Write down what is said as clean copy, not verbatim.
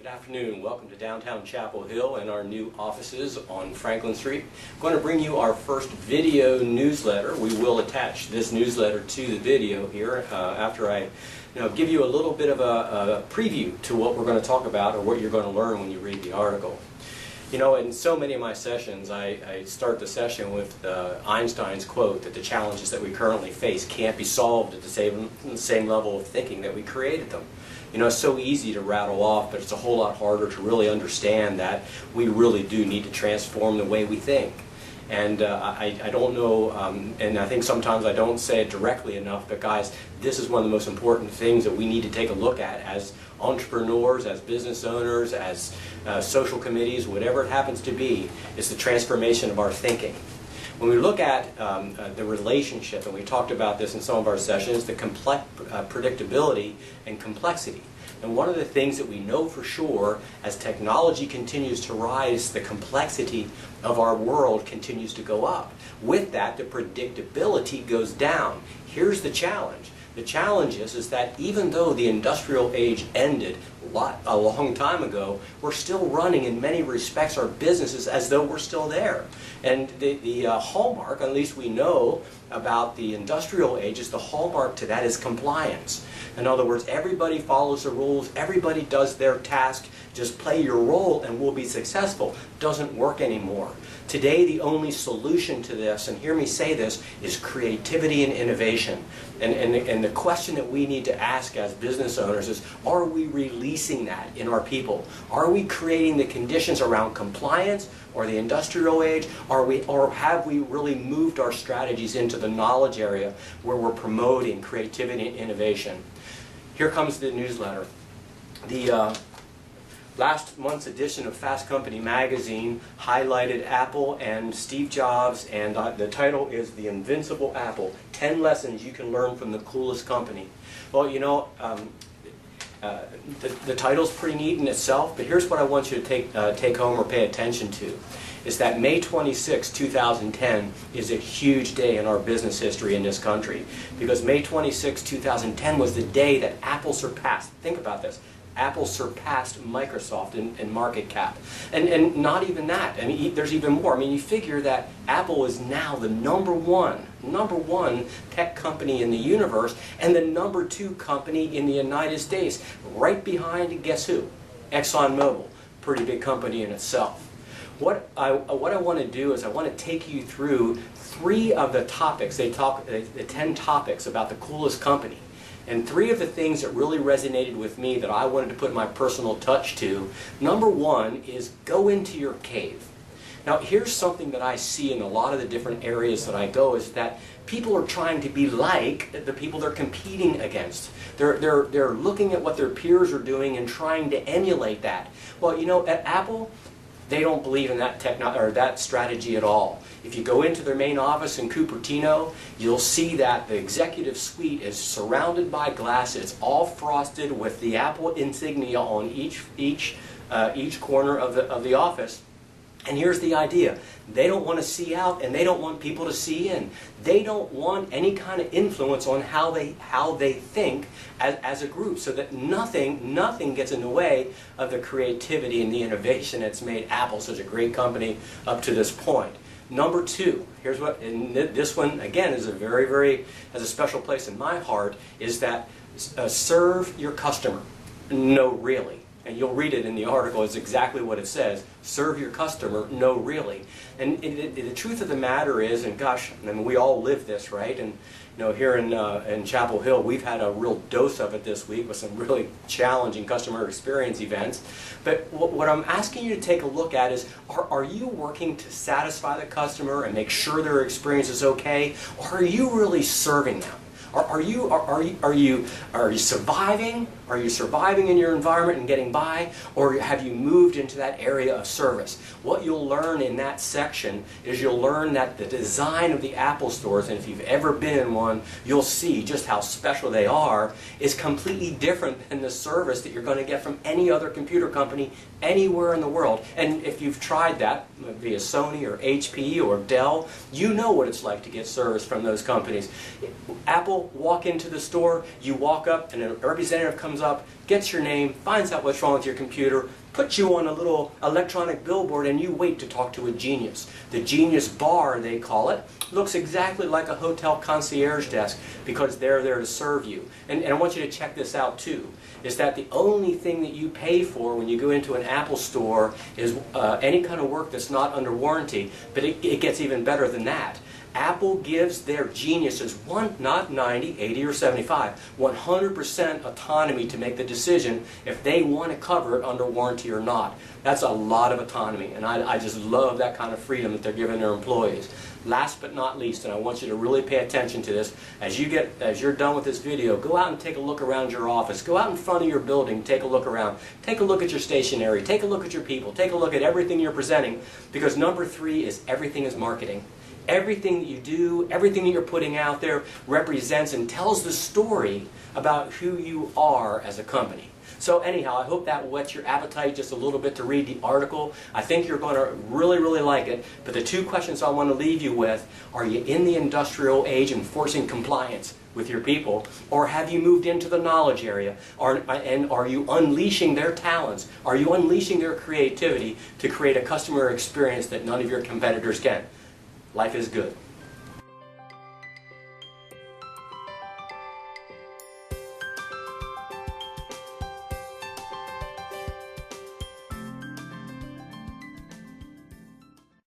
Good afternoon. Welcome to downtown Chapel Hill and our new offices on Franklin Street. I'm going to bring you our first video newsletter. We will attach this newsletter to the video here after I give you a little bit of a preview to what we're going to talk about or what you're going to learn when you read the article. You know, in so many of my sessions, I start the session with Einstein's quote that the challenges that we currently face can't be solved at the same level of thinking that we created them. You know, it's so easy to rattle off, but it's a whole lot harder to really understand that we really do need to transform the way we think. And I don't know, and I think sometimes I don't say it directly enough, but guys, this is one of the most important things that we need to take a look at as entrepreneurs, as business owners, as social committees, whatever it happens to be, is the transformation of our thinking. When we look at the relationship, and we talked about this in some of our sessions, the predictability and complexity. And one of the things that we know for sure, as technology continues to rise, the complexity of our world continues to go up. With that, the predictability goes down. Here's the challenge. The challenge is that even though the industrial age ended a long time ago, we're still running in many respects our businesses as though we're still there. And the hallmark, at least we know about the industrial age, is the hallmark to that is compliance. In other words, everybody follows the rules, everybody does their task, just play your role and we'll be successful. Doesn't work anymore. Today, the only solution to this, and hear me say this, is creativity and innovation. And the question that we need to ask as business owners is, are we releasing that in our people? Are we creating the conditions around compliance or the industrial age? Or have we really moved our strategies into the knowledge area where we're promoting creativity and innovation? Here comes the newsletter. The last month's edition of Fast Company magazine highlighted Apple and Steve Jobs, and the title is The Invincible Apple, 10 Lessons You Can Learn from the Coolest Company. Well, you know, the title's pretty neat in itself, but here's what I want you to take home or pay attention to, is that May 26, 2010 is a huge day in our business history in this country, because May 26, 2010 was the day that Apple surpassed, think about this, Apple surpassed Microsoft in market cap. And not even that. I mean, there's even more. I mean, you figure that Apple is now the number one tech company in the universe and the number 2 company in the United States, right behind, guess who? ExxonMobil. Pretty big company in itself. What I want to do is I want to take you through 3 of the topics. The 10 topics about the coolest company. And 3 of the things that really resonated with me that I wanted to put my personal touch to. Number 1 is go into your cave. Now here's something that I see in a lot of the different areas that I go, is that people are trying to be like the people they're competing against. They're looking at what their peers are doing and trying to emulate that. Well, you know, at Apple, they don't believe in that strategy at all. If you go into their main office in Cupertino, you'll see that the executive suite is surrounded by glass. It's all frosted with the Apple insignia on each corner of the office. And here's the idea. They don't want to see out and they don't want people to see in. They don't want any kind of influence on how they think as a group, so that nothing gets in the way of the creativity and the innovation that's made Apple such a great company up to this point. Number 2, here's what, and this one again is has a special place in my heart, is that serve your customer. No, really. And you'll read it in the article, it's exactly what it says. Serve your customer, no really. And the truth of the matter is, and gosh, I mean, we all live this, right? And you know, here in Chapel Hill, we've had a real dose of it this week with some really challenging customer experience events. But what I'm asking you to take a look at is, are you working to satisfy the customer and make sure their experience is okay? Or are you really serving them? Are you surviving? Are you surviving in your environment and getting by? Or have you moved into that area of service? What you'll learn in that section is you'll learn that the design of the Apple stores, and if you've ever been in one, you'll see just how special they are, is completely different than the service that you're going to get from any other computer company anywhere in the world. And if you've tried that via Sony or HP or Dell, you know what it's like to get service from those companies. Apple, walk into the store, you walk up and a representative comes up, gets your name, finds out what's wrong with your computer, puts you on a little electronic billboard, and you wait to talk to a genius. The genius bar, they call it, looks exactly like a hotel concierge desk because they're there to serve you. And I want you to check this out too, is that the only thing that you pay for when you go into an Apple store is any kind of work that's not under warranty, but it gets even better than that. Apple gives their geniuses, not 90, 80, or 75, 100% autonomy to make the decision if they want to cover it under warranty or not. That's a lot of autonomy, and I just love that kind of freedom that they're giving their employees. Last but not least, and I want you to really pay attention to this, as you're done with this video, go out and take a look around your office. Go out in front of your building, take a look around. Take a look at your stationery, take a look at your people, take a look at everything you're presenting, because number 3 is everything is marketing. Everything that you do, everything that you're putting out there represents and tells the story about who you are as a company. So anyhow, I hope that whets your appetite just a little bit to read the article. I think you're going to really, really like it. But the 2 questions I want to leave you with, are you in the industrial age enforcing compliance with your people, or have you moved into the knowledge area? And are you unleashing their talents? Are you unleashing their creativity to create a customer experience that none of your competitors can? Life is good.